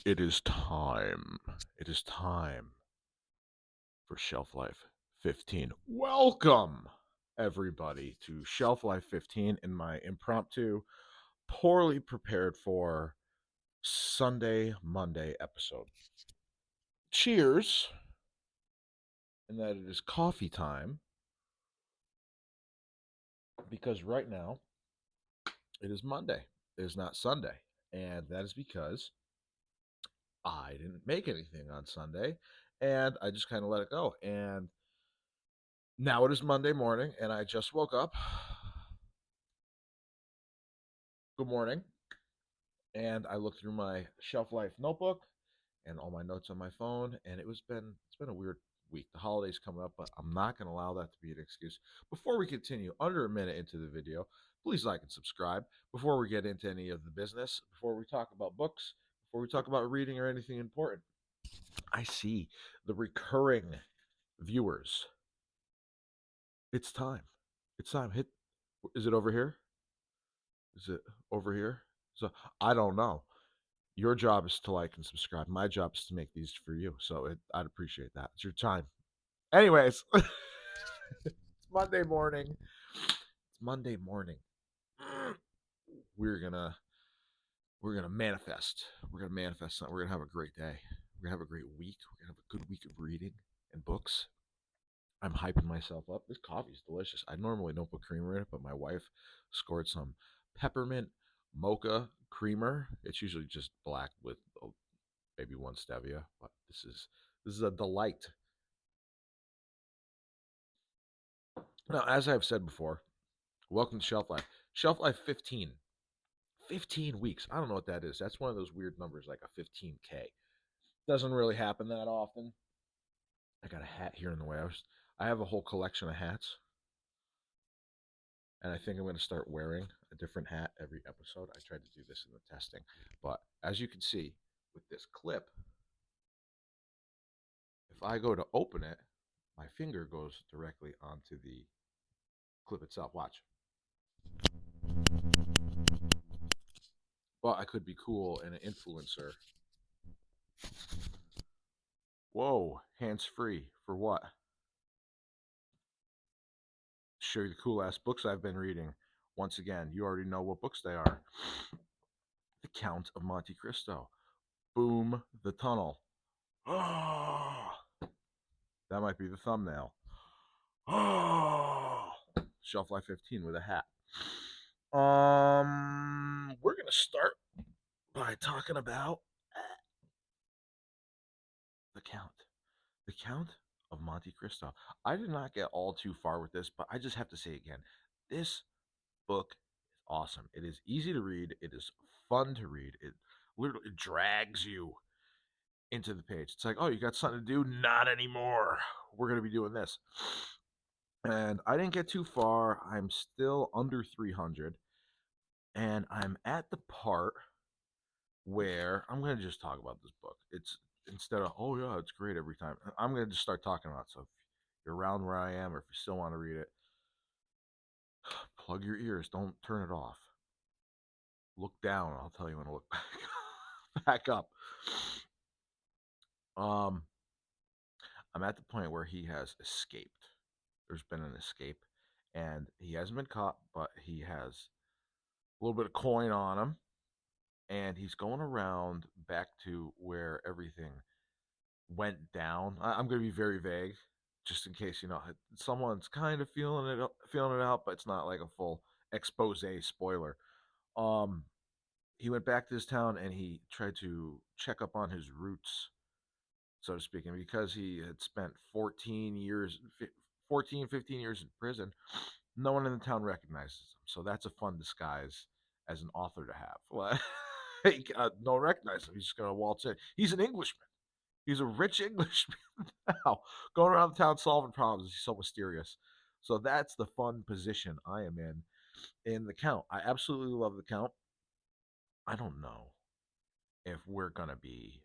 It is time. It is time for Shelf Life 15. Welcome, everybody, to Shelf Life 15 in my impromptu, poorly prepared for Sunday, Monday episode. Cheers, and that it is coffee time because right now it is Monday. It is not Sunday. And that is because I didn't make anything on Sunday and I just kind of let it go. And now it is Monday morning, and I just woke up. Good morning. And I looked through my shelf life notebook and all my notes on my phone, and it's been a weird week. The holidays coming up, but I'm not going to allow that to be an excuse. Before we continue, under a minute into the video, please like and subscribe. Before we get into any of the business, before we talk about books, before we talk about reading or anything important, I see the recurring viewers. It's time. It's time. Hit. Is it over here? Is it over here? So I don't know. Your job is to like and subscribe. My job is to make these for you. So I'd appreciate that. It's your time. Anyways, it's Monday morning. It's Monday morning. We're gonna we're gonna manifest. We're gonna manifest something. We're gonna have a great day. We're gonna have a great week. We're gonna have a good week of reading and books. I'm hyping myself up. This coffee is delicious. I normally don't put creamer in it, but my wife scored some peppermint mocha creamer. It's usually just black with maybe one stevia, but this is a delight. Now, as I've said before, welcome to Shelf Life. Shelf Life 15. 15 weeks. I don't know what that is. That's one of those weird numbers like a 15K. Doesn't really happen that often. I got a hat here in the way. I have a whole collection of hats, and I think I'm going to start wearing a different hat every episode. I tried to do this in the testing, but as you can see with this clip, if I go to open it, my finger goes directly onto the clip itself. Watch. But I could be cool and an influencer. Whoa, hands free for what? Show you the cool ass books I've been reading. Once again, you already know what books they are. The Count of Monte Cristo. Boom the Tunnel. Oh, that might be the thumbnail. Oh, Shelf Life 15 with a hat. We're gonna start by talking about the Count. The Count of Monte Cristo. I did not get all too far with this, but I just have to say again, this book is awesome. It is easy to read. It is fun to read. It literally drags you into the page. It's like, oh, you got something to do? Not anymore. We're going to be doing this. And I didn't get too far. I'm still under 300. And I'm at the part where I'm going to just talk about this book. It's instead of, oh, yeah, it's great every time. I'm going to just start talking about it. So if you're around where I am or if you still want to read it, plug your ears. Don't turn it off. Look down. I'll tell you when to look back up. Um, I'm at the point where he has escaped. There's been an escape, and he hasn't been caught, but he has a little bit of coin on him, and he's going around back to where everything went down. I'm going to be very vague, just in case someone's kind of feeling it out, but it's not like a full expose spoiler. Um, he went back to his town and he tried to check up on his roots, so to speak. And because he had spent 14 years, 14, 15 years in prison, no one in the town recognizes him. So that's a fun disguise as an author to have. No one recognizes him. He's just going to waltz in. He's an Englishman. He's a rich Englishman now, going around the town solving problems. He's so mysterious. So that's the fun position I am in the Count. I absolutely love the Count. I don't know if we're gonna be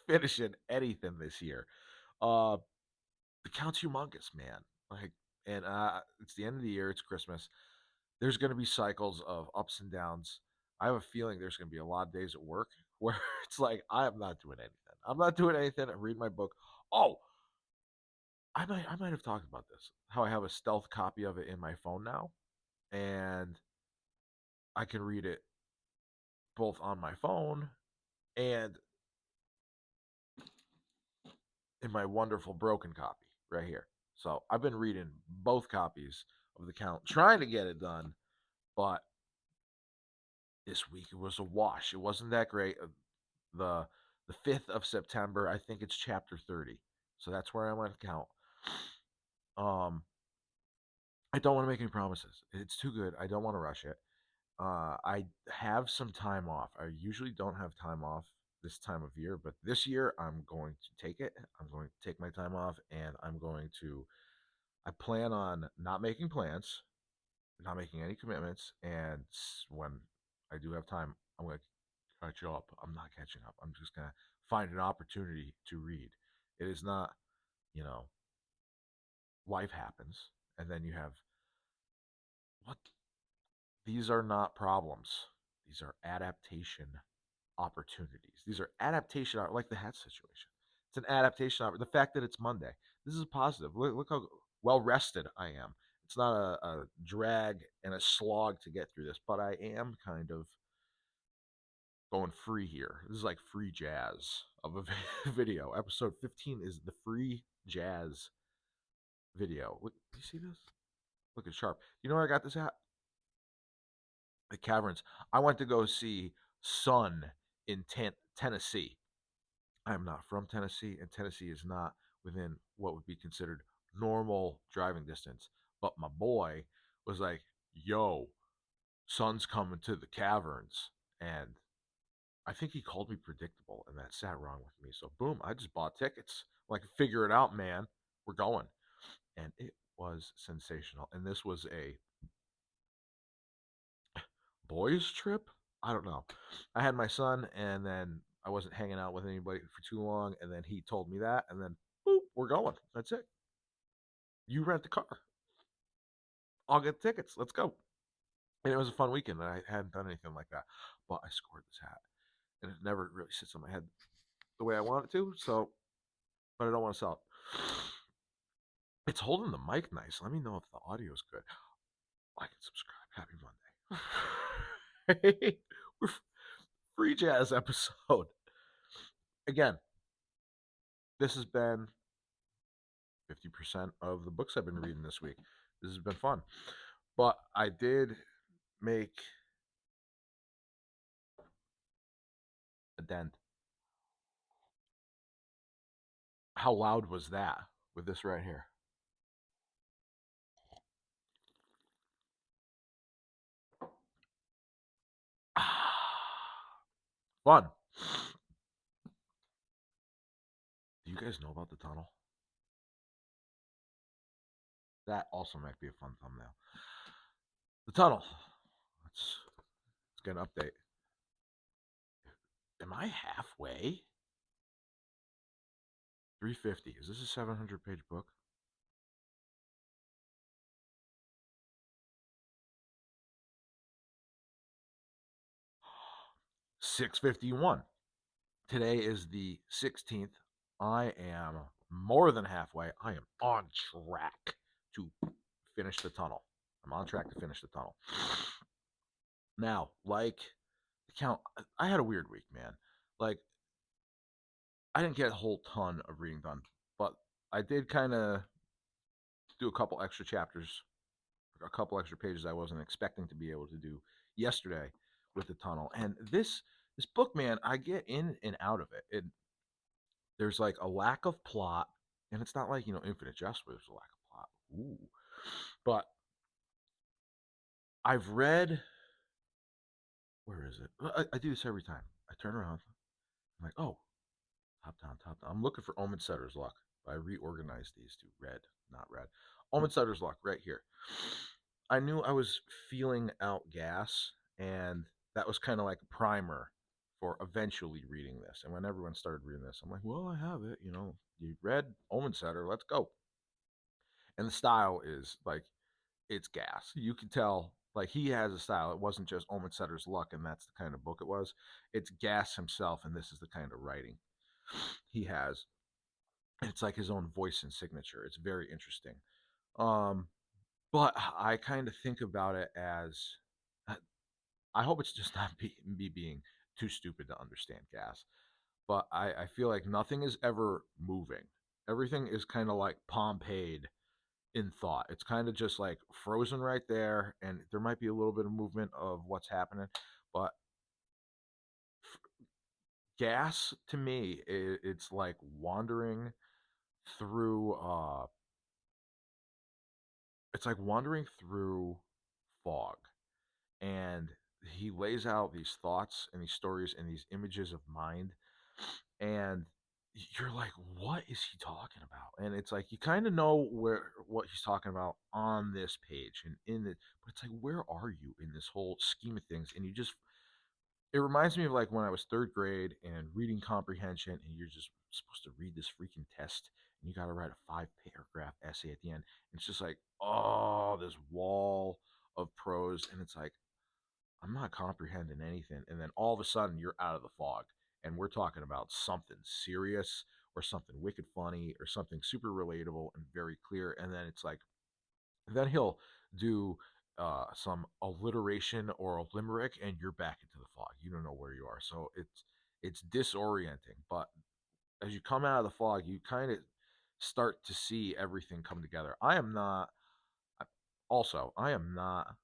finishing anything this year. Uh, the Count's humongous, man. Like, and it's the end of the year. It's Christmas. There's gonna be cycles of ups and downs. I have a feeling there's gonna be a lot of days at work where it's like I am not doing anything. I'm not doing anything. I read my book. Oh, I might have talked about this. How I have a stealth copy of it in my phone now, and I can read it both on my phone and in my wonderful broken copy right here. So I've been reading both copies of the Count, trying to get it done, but this week it was a wash. It wasn't that great. The the 5th of September, I think it's chapter 30. So that's where I went to Count. Um I don't want to make any promises. It's too good. I don't want to rush it. I have some time off. I usually don't have time off this time of year, but this year I'm going to take it. I'm going to take my time off, and I'm going to. I plan on not making plans, not making any commitments, and when I do have time, I'm going to catch up. I'm not catching up. I'm just going to find an opportunity to read. It is not, you know, life happens, and then you have what? These are not problems. These are adaptation opportunities. These are adaptation, like the hat situation. It's an adaptation. The fact that it's Monday, this is positive. Look how well rested I am. It's not a drag and a slog to get through this, but I am kind of going free here. This is like free jazz of a video. Episode 15 is the free jazz video. Look, you see this? Look at Sharp. You know where I got this at? The Caverns. I went to go see Sun in Tennessee. I'm not from Tennessee, and Tennessee is not within what would be considered normal driving distance. But my boy was like, yo, Sun's coming to the Caverns. And I think he called me predictable, and that sat wrong with me. So, boom, I just bought tickets. Like, figure it out, man. We're going. And it was sensational. And this was a boys' trip? I don't know. I had my son, and then I wasn't hanging out with anybody for too long, and then he told me that, and then boop, we're going. That's it. You rent the car. I'll get tickets. Let's go. And it was a fun weekend. I hadn't done anything like that, but I scored this hat, and it never really sits on my head the way I want it to. So, but I don't want to sell it. It's holding the mic nice. Let me know if the audio is good. Like and subscribe. Happy Monday. We're free jazz episode. Again, this has been 50% of the books I've been reading this week. This has been fun. But I did make a dent. How loud was that with this right here? Fun. Do you guys know about the tunnel? That also might be a fun thumbnail. The tunnel. Let's get an update. Am I halfway? 350. Is this a 700-page book? 651. Today is the 16th. I am more than halfway. I am on track to finish the tunnel. I'm on track to finish the tunnel. Now, like the Count, I had a weird week, man. Like, I didn't get a whole ton of reading done, but I did kind of do a couple extra chapters, a couple extra pages I wasn't expecting to be able to do yesterday with the tunnel. And this book, man, I get in and out of it. There's like a lack of plot, and it's not like Infinite Jest where there's a lack of plot. Ooh, but I've read. Where is it? I do this every time. I turn around. I'm like, oh, top down, top down. I'm looking for Omen Setter's Luck. I reorganized these to red, not red. Omen Setter's Luck right here. I knew I was feeling out gas, and that was kind of like a primer for eventually reading this. And when everyone started reading this, I'm like, well, I have it. You read Omen Setter, let's go. And the style is like, it's gas. You can tell Like he has a style. It wasn't just Omen Setter's Luck, and that's the kind of book it was. It's Gas himself, and this is the kind of writing he has. It's like his own voice and signature. It's very interesting. Um, but I kind of think about it as uh, I hope it's just not me being too stupid to understand gas. But I feel like nothing is ever moving. Everything is kind of like Pompeii in thought. It's kind of just like frozen right there, and there might be a little bit of movement of what's happening. But gas to me, it's like wandering through. It's like wandering through fog, and he lays out these thoughts and these stories and these images of mind, and you're like, what is he talking about? And it's like you kind of know where what he's talking about on this page and in it, but it's like, where are you in this whole scheme of things? And you just, it reminds me of like when I was third grade and reading comprehension, and you're just supposed to read this freaking test, and you got to write a 5 paragraph essay at the end. And it's just like, oh, this wall of prose, and it's like, I'm not comprehending anything. And then all of a sudden, you're out of the fog, and we're talking about something serious or something wicked funny or something super relatable and very clear. And then it's like, then he'll do some alliteration or a limerick, and you're back into the fog. You don't know where you are. So it's disorienting. But as you come out of the fog, you kind of start to see everything come together. I am not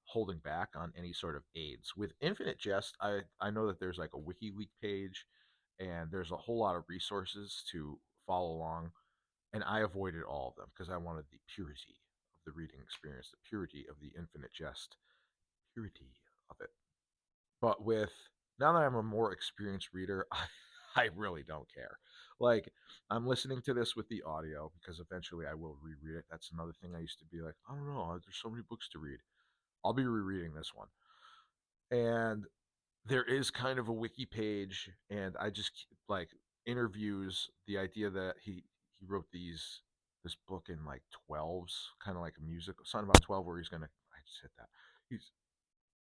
holding back on any sort of aids. With Infinite Jest, I know that there's like a WikiLeaks page and there's a whole lot of resources to follow along. And I avoided all of them because I wanted the purity of the reading experience, the purity of the Infinite Jest, purity of it. But with now that I'm a more experienced reader, I really don't care. Like, I'm listening to this with the audio because eventually I will reread it. That's another thing I used to be like, I don't know, there's so many books to read. I'll be rereading this one. And there is kind of a wiki page, and I just like interviews the idea that he wrote this book in like 12s, kind of like a music, something about 12 where he's gonna, I just hit that. He's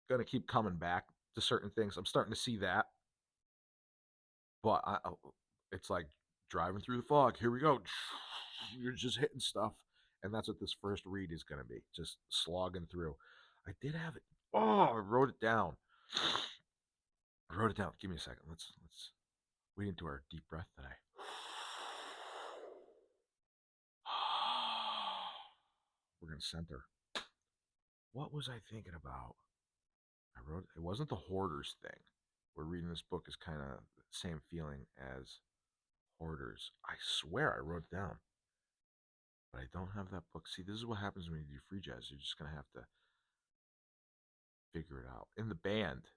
gonna keep coming back to certain things. I'm starting to see that, but it's like driving through the fog. Here we go. You're just hitting stuff, and that's what this first read is going to be. Just slogging through. I did have it. Oh, I wrote it down. I wrote it down. Give me a second. Let's wait into our deep breath today. We're gonna center. What was I thinking about? I wrote it wasn't the hoarders thing. We're reading this book is kind of the same feeling as hoarders. I swear I wrote it down, but I don't have that book. See, this is what happens when you do free jazz. You're just gonna have to figure it out. In the band,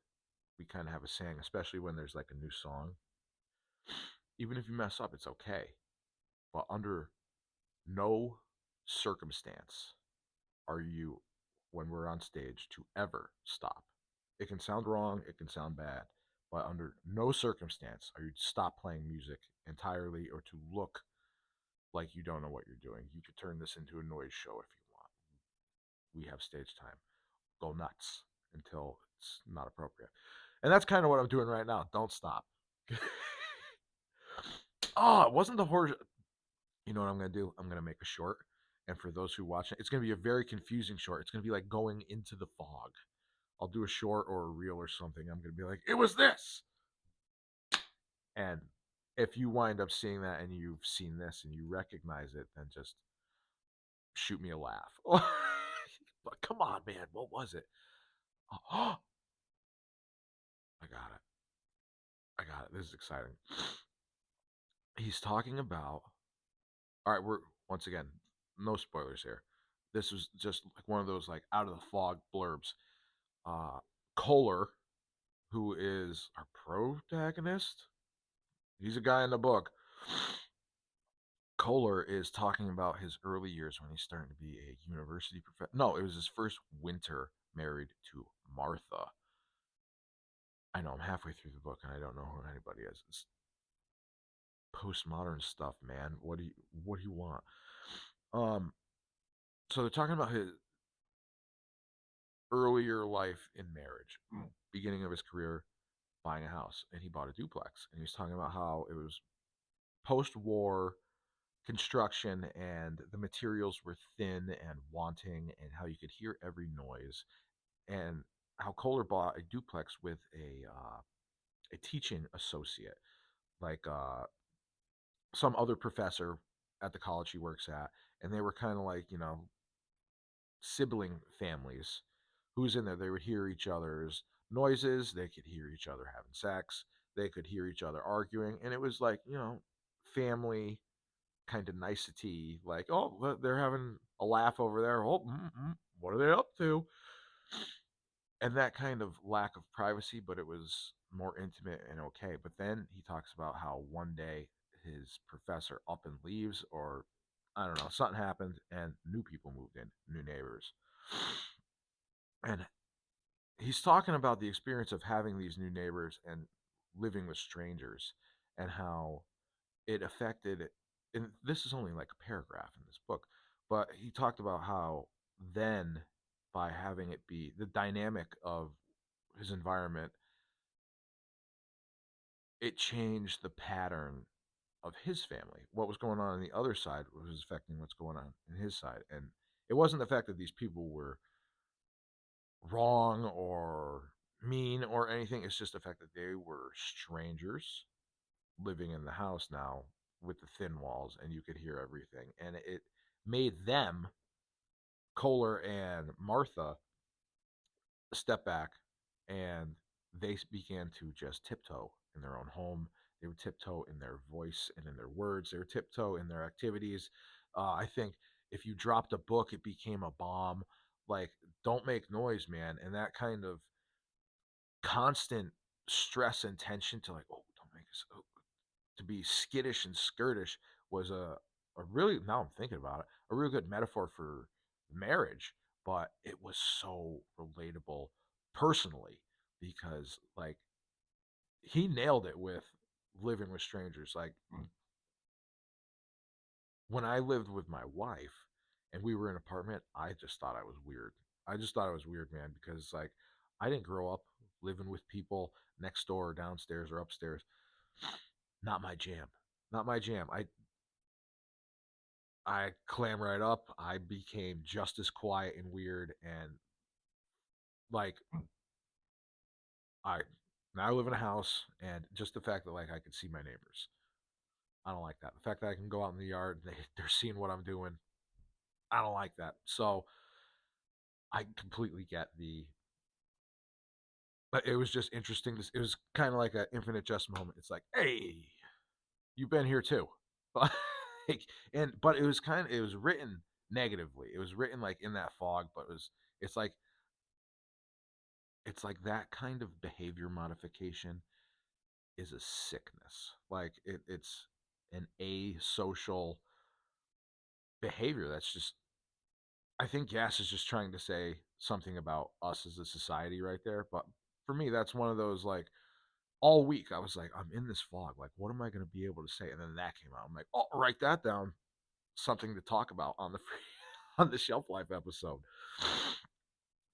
we kind of have a saying, especially when there's like a new song. Even if you mess up, it's okay. But under no circumstance are you, when we're on stage, to ever stop. It can sound wrong, it can sound bad, but under no circumstance are you to stop playing music entirely or to look like you don't know what you're doing. You could turn this into a noise show if you want. We have stage time. Go nuts until it's not appropriate. And that's kind of what I'm doing right now. Don't stop. Oh, it wasn't the horror. You know what I'm going to do? I'm going to make a short. And for those who watch it, it's going to be a very confusing short. It's going to be like going into the fog. I'll do a short or a reel or something. I'm going to be like, it was this. And if you wind up seeing that and you've seen this and you recognize it, then just shoot me a laugh. But come on, man. What was it? Oh, I got it. I got it. This is exciting. He's talking about. All right, we're once again, no spoilers here. This was just like one of those like out of the fog blurbs. Uh, Kohler, who is our protagonist, he's a guy in the book. Kohler is talking about his early years when he's starting to be a university professor. No, it was his first winter married to Martha. I know I'm halfway through the book and I don't know who anybody is. It's postmodern stuff, man. What do you want? Um, so they're talking about his earlier life in marriage, beginning of his career, buying a house, and he bought a duplex. And he was talking about how it was post-war construction and the materials were thin and wanting, and how you could hear every noise, and how Kohler bought a duplex with a teaching associate, like some other professor at the college he works at, and they were kind of like, sibling families. Who's in there? They would hear each other's noises. They could hear each other having sex. They could hear each other arguing, and it was like, family kind of nicety. Like, oh, they're having a laugh over there. Oh, what are they up to? And that kind of lack of privacy, but it was more intimate and okay. But then he talks about how one day his professor up and leaves, or I don't know, something happened, and new people moved in, new neighbors. And he's talking about the experience of having these new neighbors and living with strangers, and how it affected. And this is only like a paragraph in this book, but he talked about how then, by having it be the dynamic of his environment, it changed the pattern of his family. What was going on the other side was affecting what's going on in his side. And it wasn't the fact that these people were wrong or mean or anything. It's just the fact that they were strangers living in the house now with the thin walls, and you could hear everything. And it made them, Kohler and Martha, step back, and they began to just tiptoe in their own home. They would tiptoe in their voice and in their words. They would tiptoe in their activities. I think if you dropped a book, it became a bomb. Like, don't make noise, man. And that kind of constant stress and tension to, like, oh, don't make us, oh, to be skittish and skirtish was a really, now I'm thinking about it, a real good metaphor for marriage. But it was so relatable personally, because like he nailed it with living with strangers. Like, when I lived with my wife and we were in an apartment, I just thought I was weird. I just thought I was weird, man, because like I didn't grow up living with people next door or downstairs or upstairs. Not my jam. Not my jam. I clam right up. I became just as quiet and weird, and like I now I live in a house, and just the fact that like I can see my neighbors, I don't like that. The fact that I can go out in the yard, they're seeing what I'm doing, I don't like that. So I completely get the. But it was just interesting. It was kind of like an infinite jest moment. It's like, hey, you've been here too, like, but it was written negatively. It was written like in that fog, but it's like it's like that kind of behavior modification is a sickness. Like it's an asocial behavior that's just. I think Gas is just trying to say something about us as a society right there. But for me, that's one of those like all week I was like, I'm in this fog. Like, what am I going to be able to say? And then that came out. I'm like, oh, write that down. Something to talk about on the on the shelf life episode.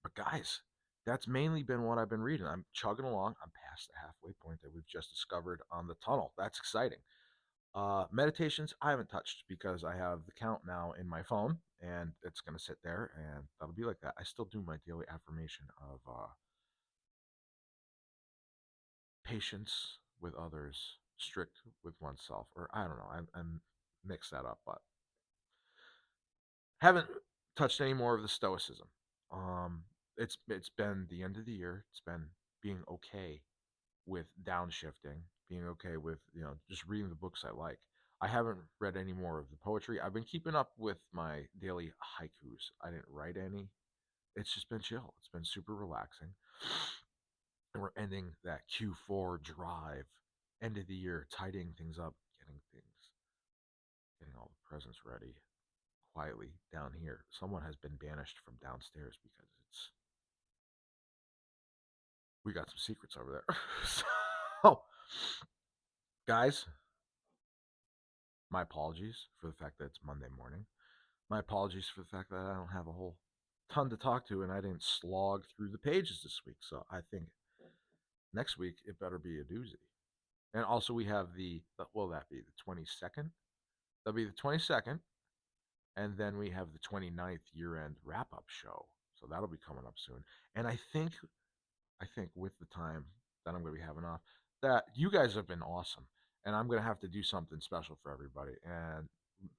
But guys, that's mainly been what I've been reading. I'm chugging along. I'm past the halfway point that we've just discovered on the tunnel. That's exciting. Meditations I haven't touched because I have the count now in my phone, and it's gonna sit there, and that'll be like that. I still do my daily affirmation of patience with others, strict with oneself, or I don't know. I'm mix that up, but haven't touched any more of the stoicism. Um, it's been the end of the year. It's been being okay with downshifting, being okay with just reading the books I like. I haven't read any more of the poetry. I've been keeping up with my daily haikus. I didn't write any. It's just been chill. It's been super relaxing. And we're ending that Q4 drive, end of the year, tidying things up, getting all the presents ready quietly down here. Someone has been banished from downstairs because we got some secrets over there. So, guys, my apologies for the fact that it's Monday morning. My apologies for the fact that I don't have a whole ton to talk to, and I didn't slog through the pages this week. So I think next week it better be a doozy. And also we have what will that be, the 22nd? That'll be the 22nd, and then we have the 29th year-end wrap-up show. So that'll be coming up soon. And I think with the time that I'm going to be having off, that you guys have been awesome, and I'm going to have to do something special for everybody. And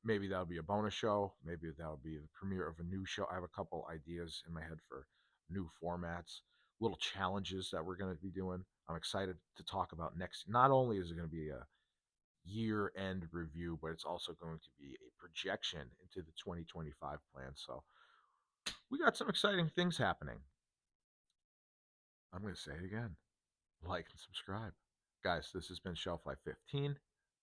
maybe that'll be a bonus show. Maybe that'll be the premiere of a new show. I have a couple ideas in my head for new formats, little challenges that we're going to be doing. I'm excited to talk about next. Not only is it going to be a year-end review, but it's also going to be a projection into the 2025 plan. So we got some exciting things happening. I'm going to say it again. Like and subscribe. Guys, this has been Shelf Life 15.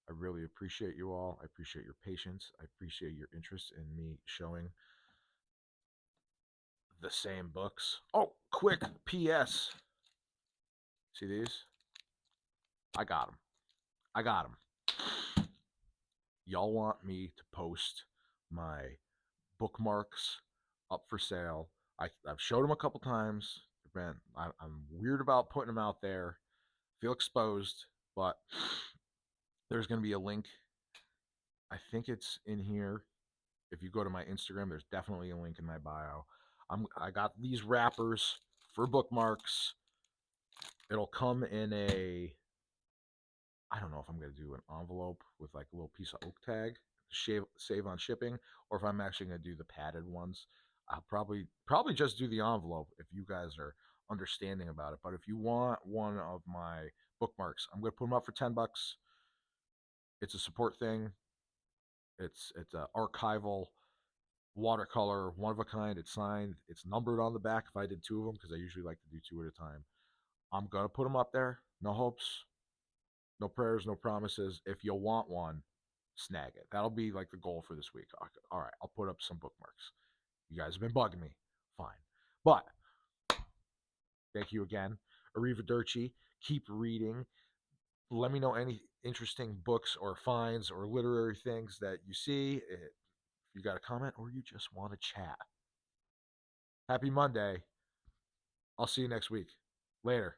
I really appreciate you all. I appreciate your patience. I appreciate your interest in me showing the same books. Oh, quick PS. See these? I got them. I got them. Y'all want me to post my bookmarks up for sale. I've showed them a couple times. Man, I'm weird about putting them out there. Feel exposed, but there's going to be a link. I think it's in here. If you go to my Instagram, there's definitely a link in my bio. I got these wrappers for bookmarks. It'll come in a, I don't know if I'm going to do an envelope with like a little piece of oak tag, save on shipping, or if I'm actually going to do the padded ones. I'll probably just do the envelope if you guys are understanding about it. But if you want one of my bookmarks, I'm going to put them up for $10. It's a support thing. It's a archival watercolor, one of a kind. It's signed. It's numbered on the back if I did two of them, because I usually like to do two at a time. I'm going to put them up there. No hopes, no prayers, no promises. If you want one, snag it. That'll be like the goal for this week. All right, I'll put up some bookmarks. You guys have been bugging me. Fine. But thank you again. Arrivederci. Keep reading. Let me know any interesting books or finds or literary things that you see. If you got a comment or you just want to chat. Happy Monday. I'll see you next week. Later.